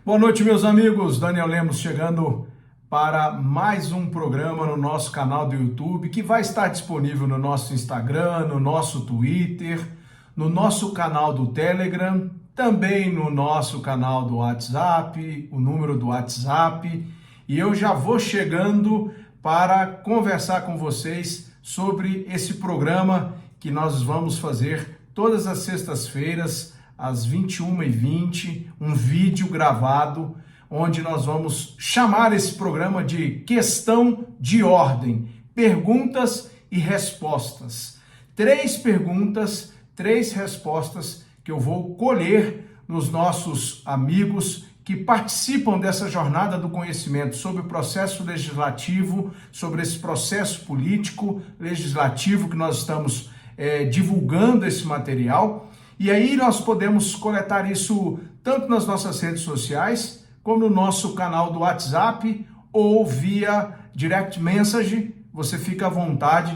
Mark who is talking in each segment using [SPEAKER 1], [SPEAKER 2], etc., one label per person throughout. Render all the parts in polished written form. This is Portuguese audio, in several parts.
[SPEAKER 1] Boa noite, meus amigos. Daniel Lemos chegando para mais um programa no nosso canal do YouTube, que vai estar disponível no nosso Instagram, no nosso Twitter, no nosso canal do Telegram, também no nosso canal do WhatsApp, o número do WhatsApp. E eu já vou chegando para conversar com vocês sobre esse programa que nós vamos fazer todas as sextas-feiras, às 21h20, um vídeo gravado, onde nós vamos chamar esse programa de Questão de Ordem, perguntas e respostas. 3 perguntas, 3 respostas que eu vou colher nos nossos amigos que participam dessa jornada do conhecimento sobre o processo legislativo, sobre esse processo político legislativo que nós estamos divulgando esse material. E aí nós podemos coletar isso tanto nas nossas redes sociais, como no nosso canal do WhatsApp ou via direct message, você fica à vontade.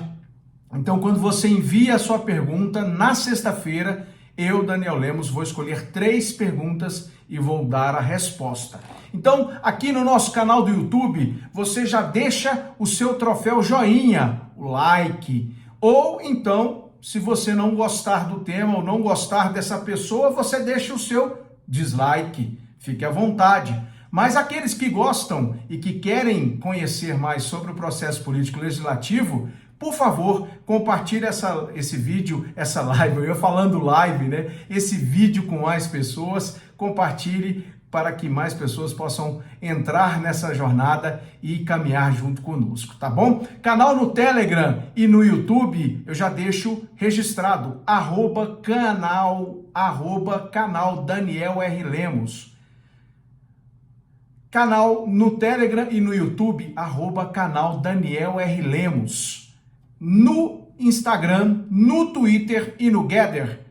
[SPEAKER 1] Então, quando você envia a sua pergunta, na sexta-feira, eu, Daniel Lemos, vou escolher 3 perguntas e vou dar a resposta. Então, aqui no nosso canal do YouTube, você já deixa o seu troféu joinha, o like, ou então, se você não gostar do tema ou não gostar dessa pessoa, você deixa o seu dislike, fique à vontade. Mas aqueles que gostam e que querem conhecer mais sobre o processo político legislativo, por favor, compartilhe esse vídeo, essa live, eu ia falando live, né? Esse vídeo com mais pessoas, compartilhe para que mais pessoas possam entrar nessa jornada e caminhar junto conosco, tá bom? Canal no Telegram e no YouTube, eu já deixo registrado, canal Daniel R. Lemos. Canal no Telegram e no YouTube, canal Daniel R. Lemos. No Instagram, no Twitter e no Gather,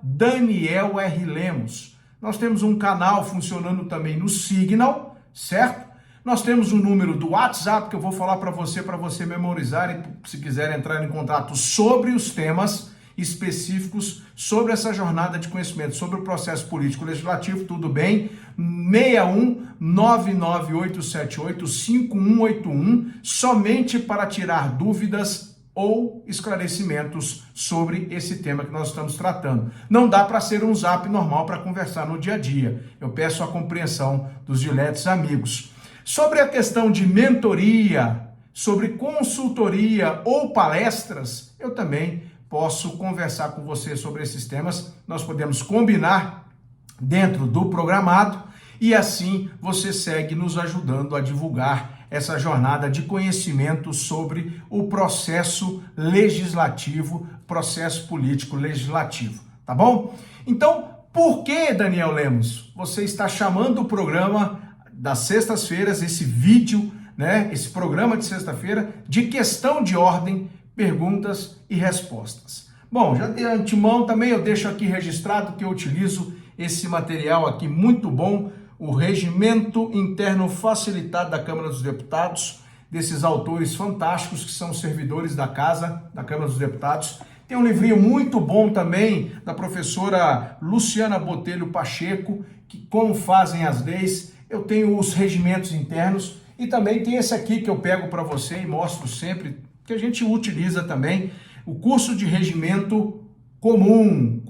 [SPEAKER 1] Daniel R. Lemos. Nós temos um canal funcionando também no Signal, certo? Nós temos um número do WhatsApp que eu vou falar para você memorizar e se quiser entrar em contato sobre os temas específicos, sobre essa jornada de conhecimento, sobre o processo político legislativo, tudo bem? 61 99878 5181, somente para tirar dúvidas ou esclarecimentos sobre esse tema que nós estamos tratando. Não dá para ser um zap normal para conversar no dia a dia. Eu peço a compreensão dos diletos amigos. Sobre a questão de mentoria, sobre consultoria ou palestras, eu também posso conversar com você sobre esses temas. Nós podemos combinar dentro do programado e assim você segue nos ajudando a divulgar essa jornada de conhecimento sobre o processo legislativo, processo político legislativo, tá bom? Então, por que, Daniel Lemos, você está chamando o programa das sextas-feiras, esse vídeo, né, esse programa de sexta-feira, de Questão de Ordem, perguntas e respostas? Bom, já de antemão também eu deixo aqui registrado que eu utilizo esse material aqui muito bom, o Regimento Interno Facilitado da Câmara dos Deputados, desses autores fantásticos que são servidores da Casa, da Câmara dos Deputados. Tem um livrinho muito bom também da professora Luciana Botelho Pacheco, que Como Fazem as Leis. Eu tenho os regimentos internos e também tem esse aqui que eu pego para você e mostro sempre, que a gente utiliza também, o curso de regimento comum,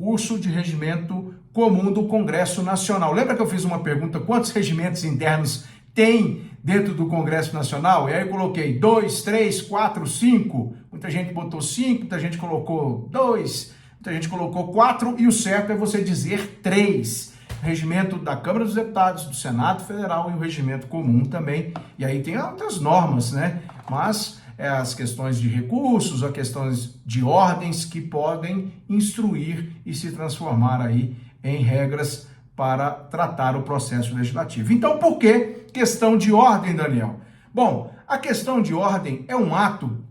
[SPEAKER 1] do Congresso Nacional. Lembra que eu fiz uma pergunta, quantos regimentos internos tem dentro do Congresso Nacional? E aí eu coloquei 2, 3, 4, 5. Muita gente botou 5, muita gente colocou 2, muita gente colocou 4, e o certo é você dizer 3. O regimento da Câmara dos Deputados, do Senado Federal e o regimento comum também. E aí tem outras normas, né? Mas as questões de recursos, as questões de ordens que podem instruir e se transformar aí em regras para tratar o processo legislativo. Então, por que questão de ordem, Daniel? Bom, a questão de ordem é um ato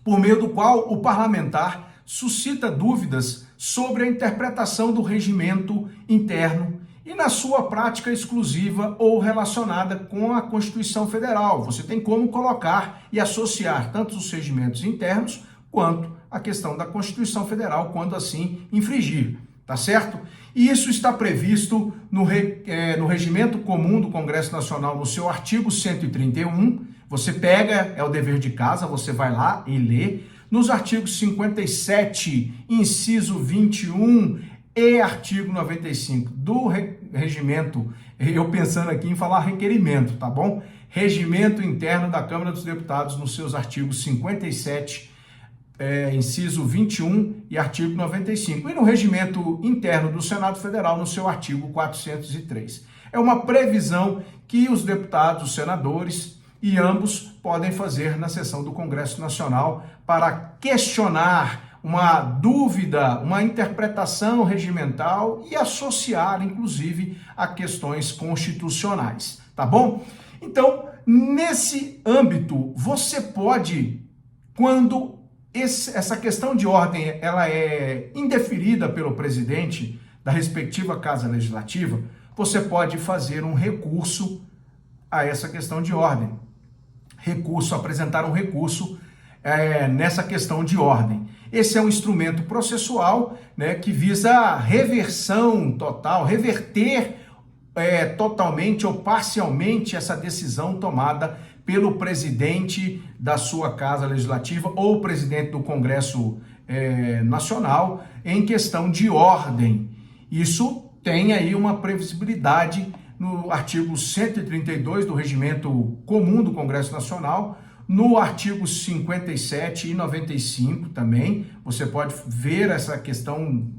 [SPEAKER 1] por meio do qual o parlamentar suscita dúvidas sobre a interpretação do regimento interno e na sua prática exclusiva ou relacionada com a Constituição Federal. Você tem como colocar e associar tanto os regimentos internos quanto a questão da Constituição Federal, quando assim infringir, tá certo? E isso está previsto no Regimento Comum do Congresso Nacional, no seu artigo 131. Você pega, é o dever de casa, você vai lá e lê. Nos artigos 57, inciso 21 e artigo 95 do regimento, eu pensando aqui em falar requerimento, tá bom? Regimento interno da Câmara dos Deputados, nos seus artigos 57, inciso 21 e artigo 95. E no regimento interno do Senado Federal, no seu artigo 403. É uma previsão que os deputados, os senadores e ambos podem fazer na sessão do Congresso Nacional para questionar uma dúvida, uma interpretação regimental e associar, inclusive, a questões constitucionais, tá bom? Então, nesse âmbito, você pode, quando essa questão de ordem ela é indeferida pelo presidente da respectiva Casa Legislativa, você pode fazer um recurso a essa questão de ordem. Apresentar um recurso nessa questão de ordem. Esse é um instrumento processual, né, que visa a reversão total, reverter totalmente ou parcialmente essa decisão tomada pelo presidente da sua Casa Legislativa ou presidente do Congresso Nacional em questão de ordem. Isso tem aí uma previsibilidade no artigo 132 do Regimento Comum do Congresso Nacional, no artigo 57 e 95 também, você pode ver essa questão,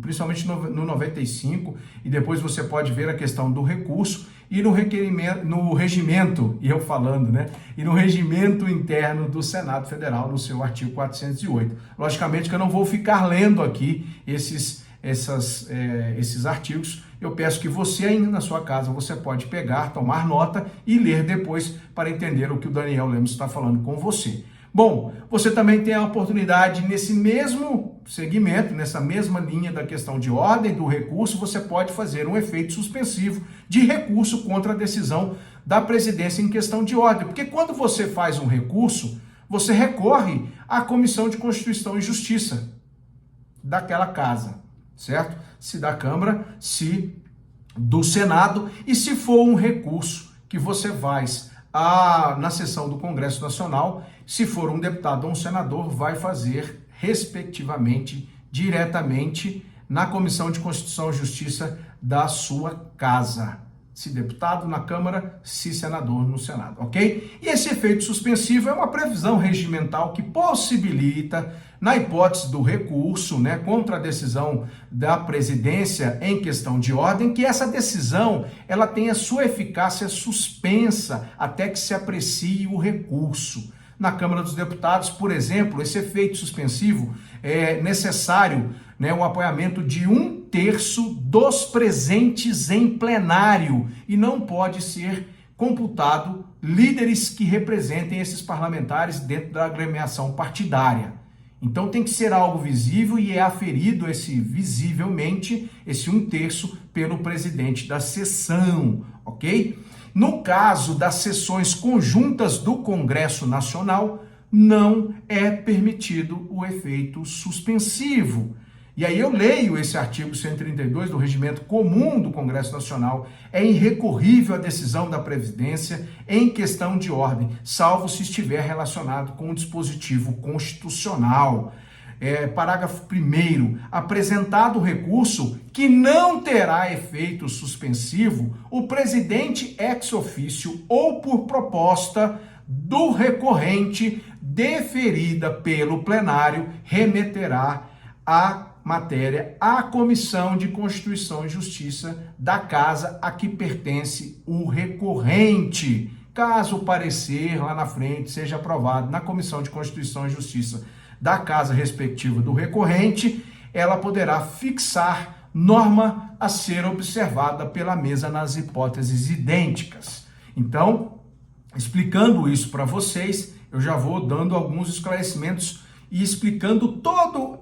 [SPEAKER 1] principalmente no 95, e depois você pode ver a questão do recurso, e no requerimento, no regimento, e no regimento interno do Senado Federal, no seu artigo 408. Logicamente que eu não vou ficar lendo aqui esses artigos. Eu peço que você aí na sua casa, você pode pegar, tomar nota e ler depois para entender o que o Daniel Lemos está falando com você. Bom, você também tem a oportunidade nesse mesmo segmento, nessa mesma linha da questão de ordem do recurso, você pode fazer um efeito suspensivo de recurso contra a decisão da presidência em questão de ordem. Porque quando você faz um recurso, você recorre à Comissão de Constituição e Justiça daquela casa, certo? Se da Câmara, se do Senado, e se for um recurso que você faz na sessão do Congresso Nacional, se for um deputado ou um senador, vai fazer, respectivamente, diretamente na Comissão de Constituição e Justiça da sua casa. Se deputado na Câmara, se senador no Senado, ok? E esse efeito suspensivo é uma previsão regimental que possibilita, na hipótese do recurso, né, contra a decisão da presidência em questão de ordem, que essa decisão ela tenha sua eficácia suspensa até que se aprecie o recurso. Na Câmara dos Deputados, por exemplo, esse efeito suspensivo é necessário, né, o apoiamento de 1/3 dos presentes em plenário e não pode ser computado líderes que representem esses parlamentares dentro da agremiação partidária. Então tem que ser algo visível e é aferido visivelmente esse 1/3 pelo presidente da sessão, ok? No caso das sessões conjuntas do Congresso Nacional, não é permitido o efeito suspensivo. E aí eu leio esse artigo 132 do Regimento Comum do Congresso Nacional. É irrecorrível a decisão da presidência em questão de ordem, salvo se estiver relacionado com um dispositivo constitucional. Parágrafo 1º, apresentado o recurso que não terá efeito suspensivo, o presidente ex officio ou por proposta do recorrente deferida pelo plenário remeterá a matéria à Comissão de Constituição e Justiça da casa a que pertence o recorrente. Caso o parecer lá na frente seja aprovado na Comissão de Constituição e Justiça da casa respectiva do recorrente, ela poderá fixar norma a ser observada pela mesa nas hipóteses idênticas. Então, explicando isso para vocês, eu já vou dando alguns esclarecimentos e explicando toda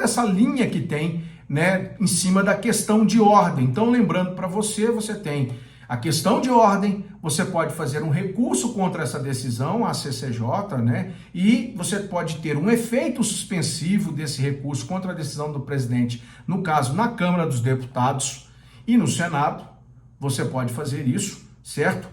[SPEAKER 1] essa linha que tem, né, em cima da questão de ordem. Então, lembrando para você, você tem A questão de ordem, você pode fazer um recurso contra essa decisão, a CCJ, né? E você pode ter um efeito suspensivo desse recurso contra a decisão do presidente, no caso, na Câmara dos Deputados e no Senado. Você pode fazer isso, certo?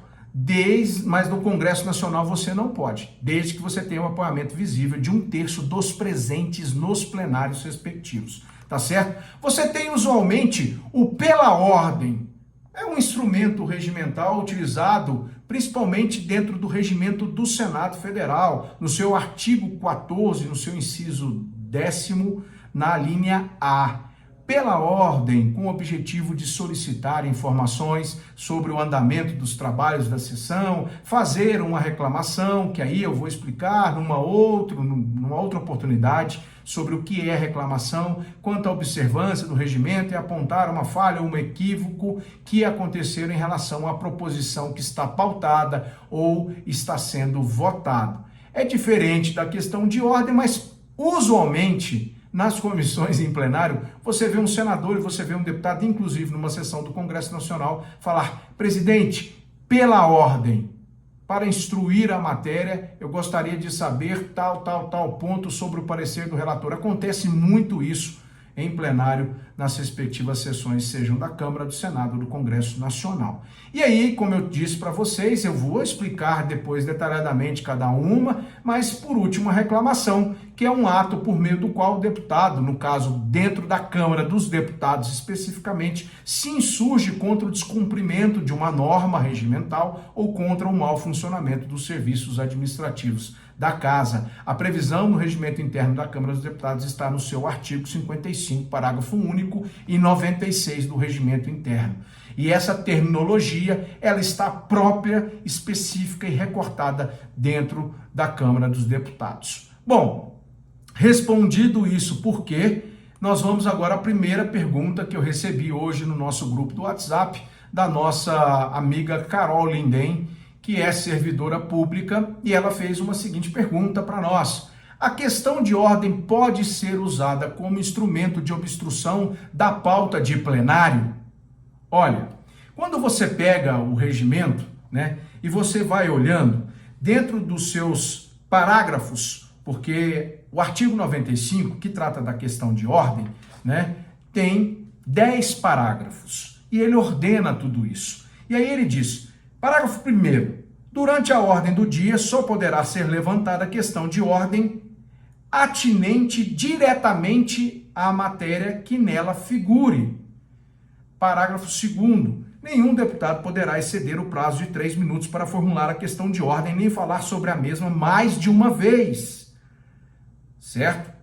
[SPEAKER 1] Mas no Congresso Nacional você não pode, desde que você tenha o apoiamento visível de 1/3 dos presentes nos plenários respectivos, tá certo? Você tem usualmente o pela ordem. É um instrumento regimental utilizado principalmente dentro do regimento do Senado Federal, no seu artigo 14, no seu inciso 10º, na linha A. Pela ordem, com o objetivo de solicitar informações sobre o andamento dos trabalhos da sessão, fazer uma reclamação, que aí eu vou explicar numa outra oportunidade, sobre o que é reclamação, quanto à observância do regimento e apontar uma falha ou um equívoco que aconteceram em relação à proposição que está pautada ou está sendo votada. É diferente da questão de ordem, mas usualmente nas comissões em plenário, você vê um senador e você vê um deputado, inclusive numa sessão do Congresso Nacional, falar: presidente, pela ordem, para instruir a matéria, eu gostaria de saber tal ponto sobre o parecer do relator. Acontece muito isso em plenário nas respectivas sessões, sejam da Câmara, do Senado ou do Congresso Nacional. E aí, como eu disse para vocês, eu vou explicar depois detalhadamente cada uma, mas por último a reclamação, que é um ato por meio do qual o deputado, no caso dentro da Câmara dos Deputados especificamente, se insurge contra o descumprimento de uma norma regimental ou contra o mau funcionamento dos serviços administrativos da Casa. A previsão no regimento interno da Câmara dos Deputados está no seu artigo 55, parágrafo único, e 96 do regimento interno. E essa terminologia, ela está própria, específica e recortada dentro da Câmara dos Deputados. Bom, respondido isso, por quê? Nós vamos agora à primeira pergunta que eu recebi hoje no nosso grupo do WhatsApp, da nossa amiga Carol Linden, que é servidora pública, e ela fez uma seguinte pergunta para nós: a questão de ordem pode ser usada como instrumento de obstrução da pauta de plenário? Olha, quando você pega o regimento, né, e você vai olhando dentro dos seus parágrafos, porque o artigo 95, que trata da questão de ordem, né, tem 10 parágrafos, e ele ordena tudo isso. E aí ele diz: parágrafo 1º, durante a ordem do dia só poderá ser levantada a questão de ordem atinente diretamente à matéria que nela figure. Parágrafo 2º, nenhum deputado poderá exceder o prazo de 3 minutos para formular a questão de ordem, nem falar sobre a mesma mais de uma vez. Certo?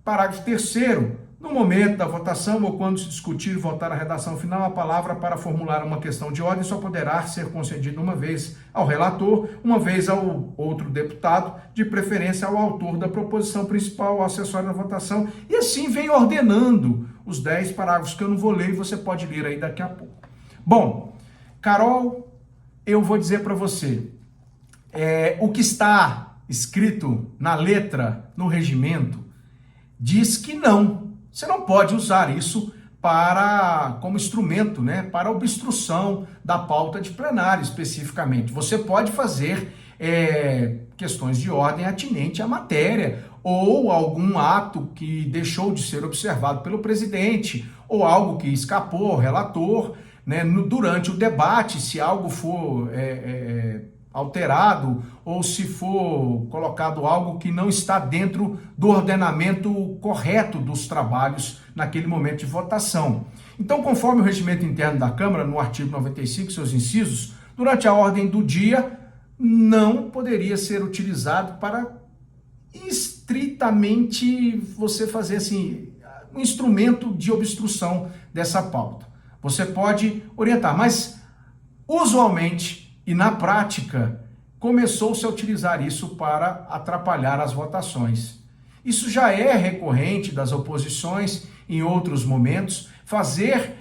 [SPEAKER 1] Parágrafo 3º, no momento da votação ou quando se discutir e votar a redação final, a palavra para formular uma questão de ordem só poderá ser concedida uma vez ao relator, uma vez ao outro deputado, de preferência ao autor da proposição principal, ao acessório da votação, e assim vem ordenando os 10 parágrafos que eu não vou ler e você pode ler aí daqui a pouco. Bom, Carol, eu vou dizer para você, o que está escrito na letra, no regimento, diz que não. Você não pode usar isso como instrumento, né, para obstrução da pauta de plenário especificamente. Você pode fazer questões de ordem atinente à matéria, ou algum ato que deixou de ser observado pelo presidente, ou algo que escapou ao relator, né, durante o debate, se algo for alterado ou se for colocado algo que não está dentro do ordenamento correto dos trabalhos naquele momento de votação. Então, conforme o regimento interno da Câmara, no artigo 95, seus incisos, durante a ordem do dia, não poderia ser utilizado para estritamente você fazer assim, um instrumento de obstrução dessa pauta. Você pode orientar, mas usualmente e na prática começou-se a utilizar isso para atrapalhar as votações. Isso já é recorrente das oposições em outros momentos, fazer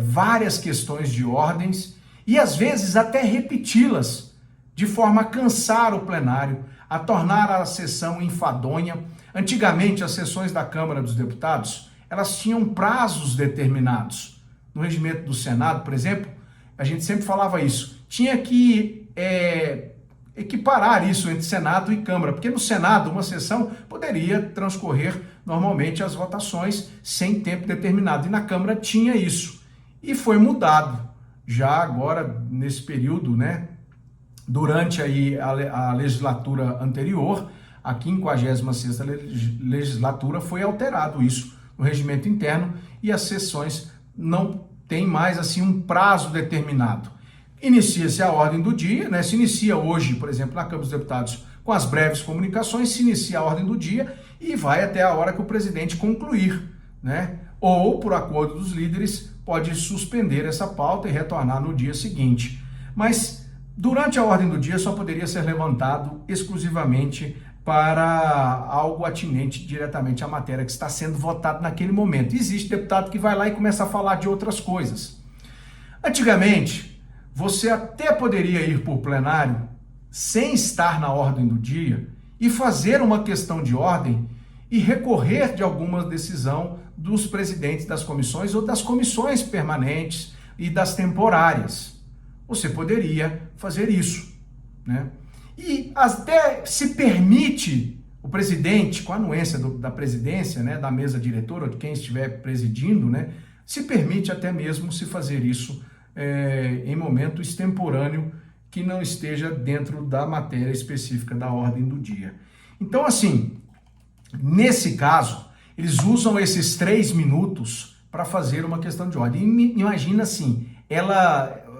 [SPEAKER 1] várias questões de ordens e às vezes até repeti-las, de forma a cansar o plenário, a tornar a sessão enfadonha. Antigamente, as sessões da Câmara dos Deputados, elas tinham prazos determinados. No regimento do Senado, por exemplo, A gente sempre falava isso. Tinha que equiparar isso entre Senado e Câmara, porque no Senado uma sessão poderia transcorrer normalmente as votações sem tempo determinado, e na Câmara tinha isso. E foi mudado já agora nesse período, né? Durante aí a legislatura anterior, a 56ª legislatura, foi alterado isso no regimento interno e as sessões não têm mais assim um prazo determinado. Inicia-se a ordem do dia, né? Se inicia hoje, por exemplo, na Câmara dos Deputados, com as breves comunicações, se inicia a ordem do dia e vai até a hora que o presidente concluir, né? Ou, por acordo dos líderes, pode suspender essa pauta e retornar no dia seguinte. Mas durante a ordem do dia só poderia ser levantado exclusivamente para algo atinente diretamente à matéria que está sendo votada naquele momento. Existe deputado que vai lá e começa a falar de outras coisas. Antigamente, você até poderia ir por plenário sem estar na ordem do dia e fazer uma questão de ordem e recorrer de alguma decisão dos presidentes das comissões ou das comissões permanentes e das temporárias. Você poderia fazer isso, né? E até se permite o presidente, com a anuência da presidência, né, da mesa diretora, ou de quem estiver presidindo, né, se permite até mesmo se fazer isso em momento extemporâneo que não esteja dentro da matéria específica da ordem do dia. Então, assim, nesse caso, eles usam esses 3 minutos para fazer uma questão de ordem. E imagina assim,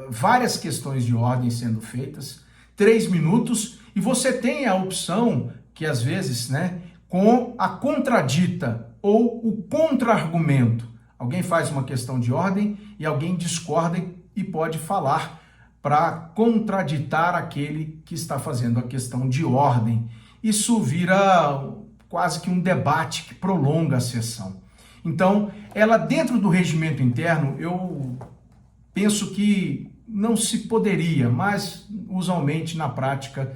[SPEAKER 1] várias questões de ordem sendo feitas, 3 minutos, e você tem a opção que às vezes, né, com a contradita ou o contra-argumento. Alguém faz uma questão de ordem e alguém discorda e pode falar para contraditar aquele que está fazendo a questão de ordem. Isso vira quase que um debate que prolonga a sessão. Então, ela dentro do regimento interno, eu penso que não se poderia, mas usualmente na prática,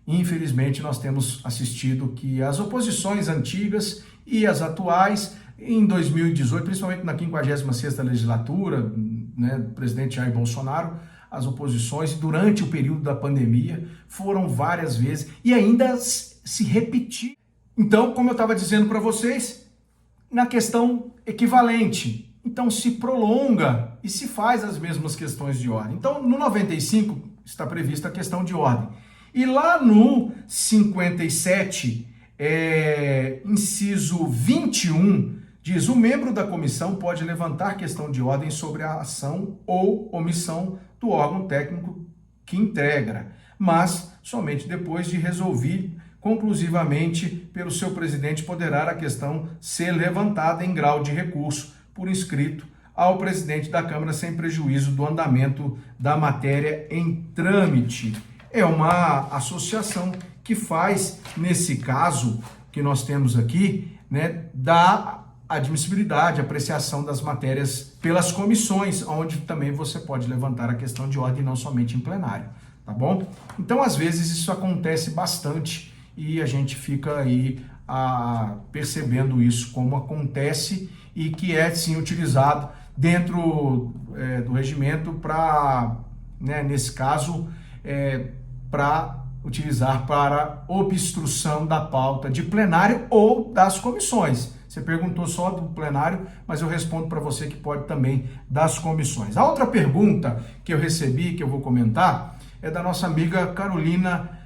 [SPEAKER 1] infelizmente, nós temos assistido que as oposições antigas e as atuais, em 2018, principalmente na 56ª legislatura, né, do presidente Jair Bolsonaro, as oposições, durante o período da pandemia, foram várias vezes e ainda se repetir. Então, como eu estava dizendo para vocês, na questão equivalente, então se prolonga e se faz as mesmas questões de ordem. Então, no 95 está prevista a questão de ordem. E lá no 57, inciso 21, diz: o membro da comissão pode levantar questão de ordem sobre a ação ou omissão do órgão técnico que integra, mas somente depois de resolver conclusivamente pelo seu presidente, poderá a questão ser levantada em grau de recurso por escrito ao presidente da Câmara, sem prejuízo do andamento da matéria em trâmite. É uma associação que faz, nesse caso que nós temos aqui, né, da admissibilidade, apreciação das matérias pelas comissões, onde também você pode levantar a questão de ordem, não somente em plenário, tá bom? Então, às vezes, isso acontece bastante e a gente fica aí percebendo isso como acontece e que é, sim, utilizado dentro do regimento para, né, nesse caso, para utilizar para obstrução da pauta de plenário ou das comissões. Você perguntou só do plenário, mas eu respondo para você que pode também das comissões. A outra pergunta que eu recebi, que eu vou comentar, é da nossa amiga Carolina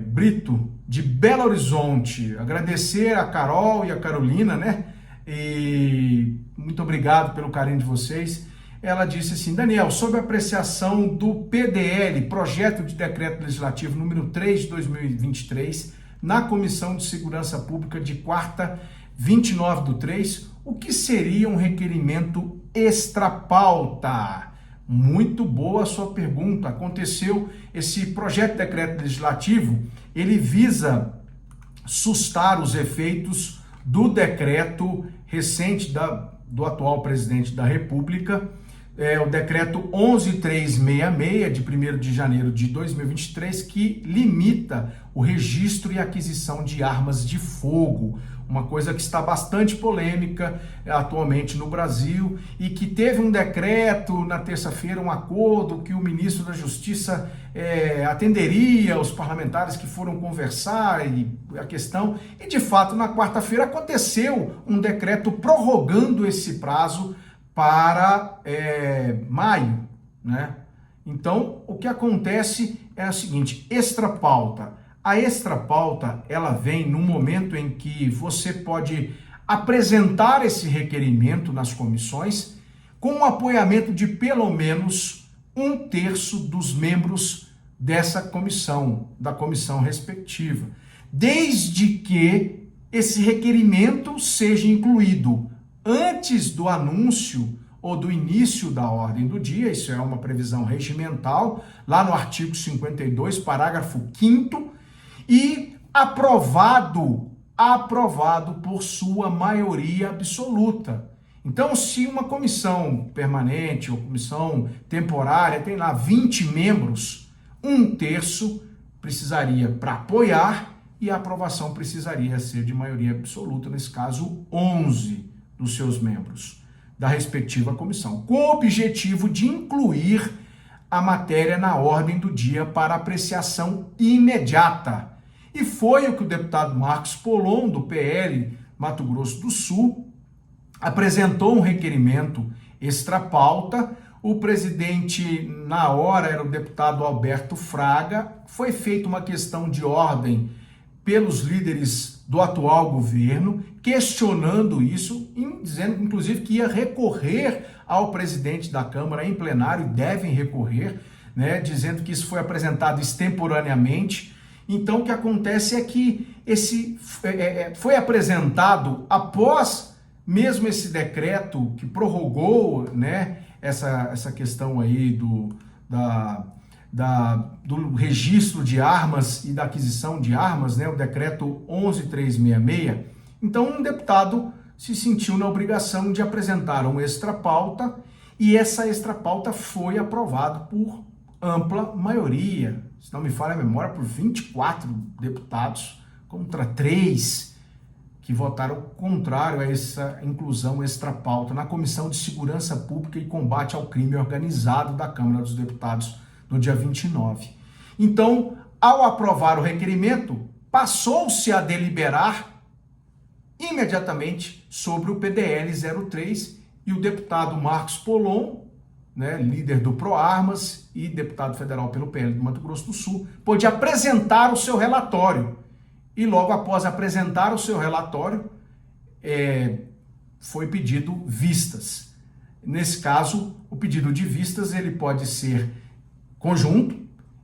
[SPEAKER 1] Brito, de Belo Horizonte. Agradecer a Carol e a Carolina, né? E muito obrigado pelo carinho de vocês. Ela disse assim: Daniel, sob a apreciação do PDL, Projeto de Decreto Legislativo número 3 de 2023, na Comissão de Segurança Pública de quarta, 29/3, o que seria um requerimento extra-pauta? Muito boa a sua pergunta. Aconteceu esse projeto de decreto legislativo, ele visa sustar os efeitos do decreto recente do atual presidente da República, o decreto 11.366, de 1º de janeiro de 2023, que limita o registro e aquisição de armas de fogo, uma coisa que está bastante polêmica atualmente no Brasil, e que teve um decreto na terça-feira, um acordo que o ministro da Justiça atenderia os parlamentares que foram conversar a questão, e de fato na quarta-feira aconteceu um decreto prorrogando esse prazo para maio, né? Então, o que acontece é o seguinte: extrapauta. A extrapauta, ela vem no momento em que você pode apresentar esse requerimento nas comissões com o apoiamento de pelo menos 1/3 dos membros dessa comissão, da comissão respectiva, desde que esse requerimento seja incluído antes do anúncio ou do início da ordem do dia. Isso é uma previsão regimental, lá no artigo 52, parágrafo 5º, e aprovado por sua maioria absoluta. Então, se uma comissão permanente ou comissão temporária tem lá 20 membros, 1/3 precisaria para apoiar, e a aprovação precisaria ser de maioria absoluta, nesse caso 11 dos seus membros da respectiva comissão, com o objetivo de incluir a matéria na ordem do dia para apreciação imediata. E foi o que o deputado Marcos Polon, do PL Mato Grosso do Sul, apresentou um requerimento extrapauta. O presidente, na hora, era o deputado Alberto Fraga. Foi feita uma questão de ordem pelos líderes do atual governo, questionando isso, dizendo, inclusive, que ia recorrer ao presidente da Câmara em plenário, e devem recorrer, né, dizendo que isso foi apresentado extemporaneamente. Então, o que acontece é que esse foi apresentado após mesmo esse decreto que prorrogou, né, essa questão aí do registro de armas e da aquisição de armas, né, o decreto 11.366. Então, um deputado se sentiu na obrigação de apresentar uma extrapauta, e essa extrapauta foi aprovada por ampla maioria, se não me falha a memória, por 24 deputados contra 3 que votaram contrário a essa inclusão extrapauta na Comissão de Segurança Pública e Combate ao Crime Organizado da Câmara dos Deputados no dia 29. Então, ao aprovar o requerimento, passou-se a deliberar imediatamente sobre o PDL 03, e o deputado Marcos Polon, né, líder do Proarmas e deputado federal pelo PL do Mato Grosso do Sul, pôde apresentar o seu relatório. E logo após apresentar o seu relatório, foi pedido vistas. Nesse caso, o pedido de vistas ele pode ser conjunto,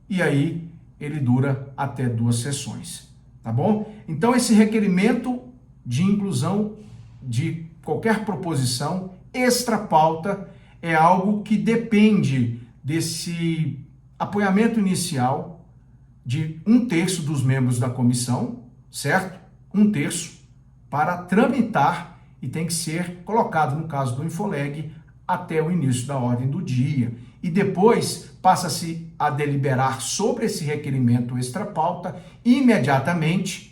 [SPEAKER 1] e aí ele dura até 2 sessões, tá bom? Então, esse requerimento de inclusão de qualquer proposição extrapauta é algo que depende desse apoiamento inicial de 1/3 dos membros da comissão, certo? 1/3 para tramitar, e tem que ser colocado, no caso do Infoleg, até o início da ordem do dia. E depois passa-se a deliberar sobre esse requerimento extrapauta imediatamente,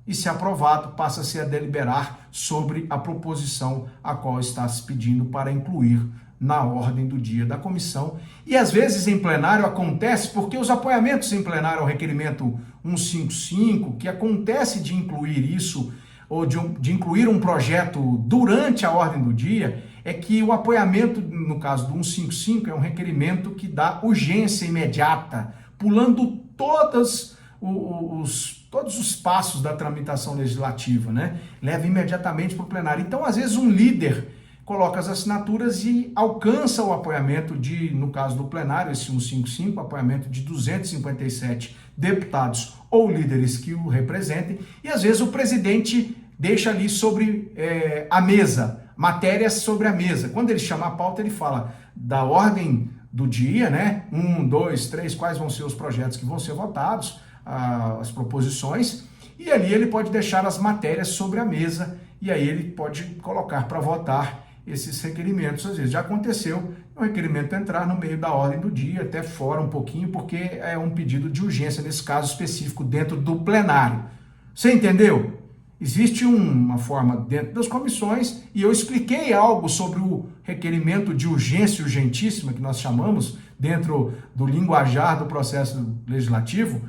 [SPEAKER 1] e, se aprovado, passa-se a deliberar sobre a proposição a qual está se pedindo para incluir na ordem do dia da comissão. E às vezes em plenário acontece, porque os apoiamentos em plenário ao requerimento 155, que acontece de incluir isso, ou de incluir um projeto durante a ordem do dia, é que o apoiamento, no caso do 155, é um requerimento que dá urgência imediata, pulando todos os passos da tramitação legislativa, né? Leva imediatamente para o plenário. Então, às vezes, um líder coloca as assinaturas e alcança o apoiamento no caso do plenário, esse 155, apoiamento de 257 deputados ou líderes que o representem, e às vezes o presidente deixa ali sobre a mesa, matérias sobre a mesa. Quando ele chama a pauta, ele fala da ordem do dia, né? 1, 2, 3, quais vão ser os projetos que vão ser votados, as proposições, e ali ele pode deixar as matérias sobre a mesa, e aí ele pode colocar para votar esses requerimentos. Às vezes já aconteceu o requerimento entrar no meio da ordem do dia, até fora um pouquinho, porque é um pedido de urgência, nesse caso específico, dentro do plenário. Você entendeu? Existe uma forma dentro das comissões, e eu expliquei algo sobre o requerimento de urgência urgentíssima, que nós chamamos, dentro do linguajar do processo legislativo,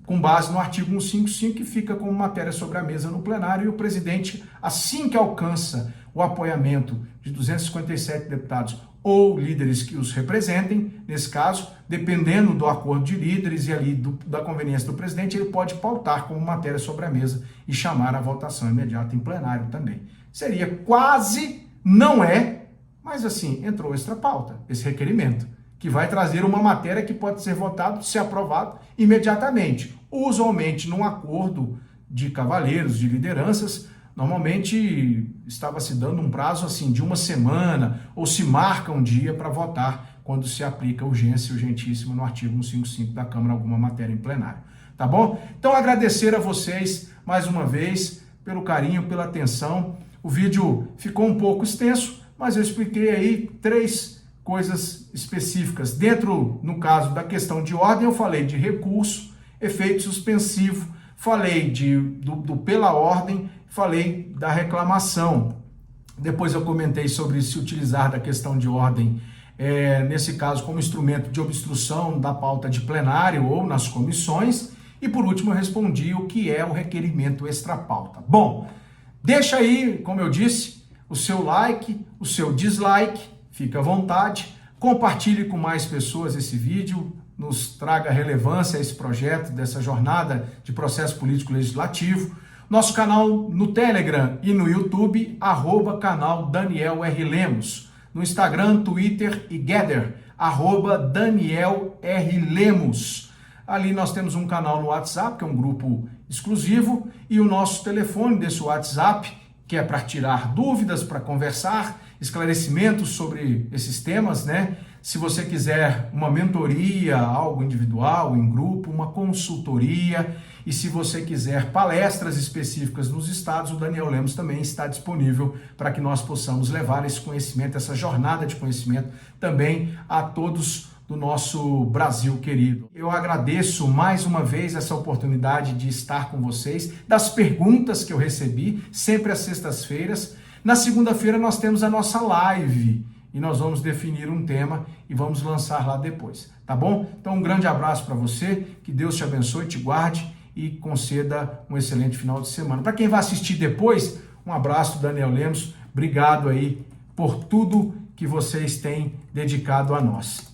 [SPEAKER 1] com base no artigo 155, que fica como matéria sobre a mesa no plenário, e o presidente, assim que alcança o apoiamento de 257 deputados ou líderes que os representem, nesse caso, dependendo do acordo de líderes e ali da conveniência do presidente, ele pode pautar como matéria sobre a mesa e chamar a votação imediata em plenário também. Seria quase, não é, mas assim, entrou extra pauta, esse requerimento, que vai trazer uma matéria que pode ser votado, ser aprovado imediatamente. Usualmente, num acordo de cavalheiros, de lideranças, normalmente estava se dando um prazo assim de uma semana, ou se marca um dia para votar quando se aplica urgência urgentíssima no artigo 155 da Câmara, alguma matéria em plenário. Tá bom? Então agradecer a vocês mais uma vez pelo carinho, pela atenção. O vídeo ficou um pouco extenso, mas eu expliquei aí 3 coisas específicas. Dentro, no caso da questão de ordem, eu falei de recurso, efeito suspensivo, falei do pela ordem, falei da reclamação. Depois eu comentei sobre se utilizar da questão de ordem, nesse caso, como instrumento de obstrução da pauta de plenário ou nas comissões. E por último eu respondi o que é o requerimento extra-pauta. Bom, deixa aí, como eu disse, o seu like, o seu dislike, fica à vontade. Compartilhe com mais pessoas esse vídeo, nos traga relevância a esse projeto, dessa jornada de processo político legislativo. Nosso canal no Telegram e no YouTube, @canal Daniel R. Lemos. No Instagram, Twitter e Gather, @Daniel R. Lemos. Ali nós temos um canal no WhatsApp, que é um grupo exclusivo, e o nosso telefone desse WhatsApp, que é para tirar dúvidas, para conversar, esclarecimentos sobre esses temas, né? Se você quiser uma mentoria, algo individual, em grupo, uma consultoria, e se você quiser palestras específicas nos estados, o Daniel Lemos também está disponível para que nós possamos levar esse conhecimento, essa jornada de conhecimento também a todos do nosso Brasil querido. Eu agradeço mais uma vez essa oportunidade de estar com vocês, das perguntas que eu recebi, sempre às sextas-feiras. Na segunda-feira nós temos a nossa live e nós vamos definir um tema e vamos lançar lá depois, tá bom? Então um grande abraço para você, que Deus te abençoe, te guarde e conceda um excelente final de semana. Para quem vai assistir depois, um abraço, Daniel Lemos, obrigado aí por tudo que vocês têm dedicado a nós.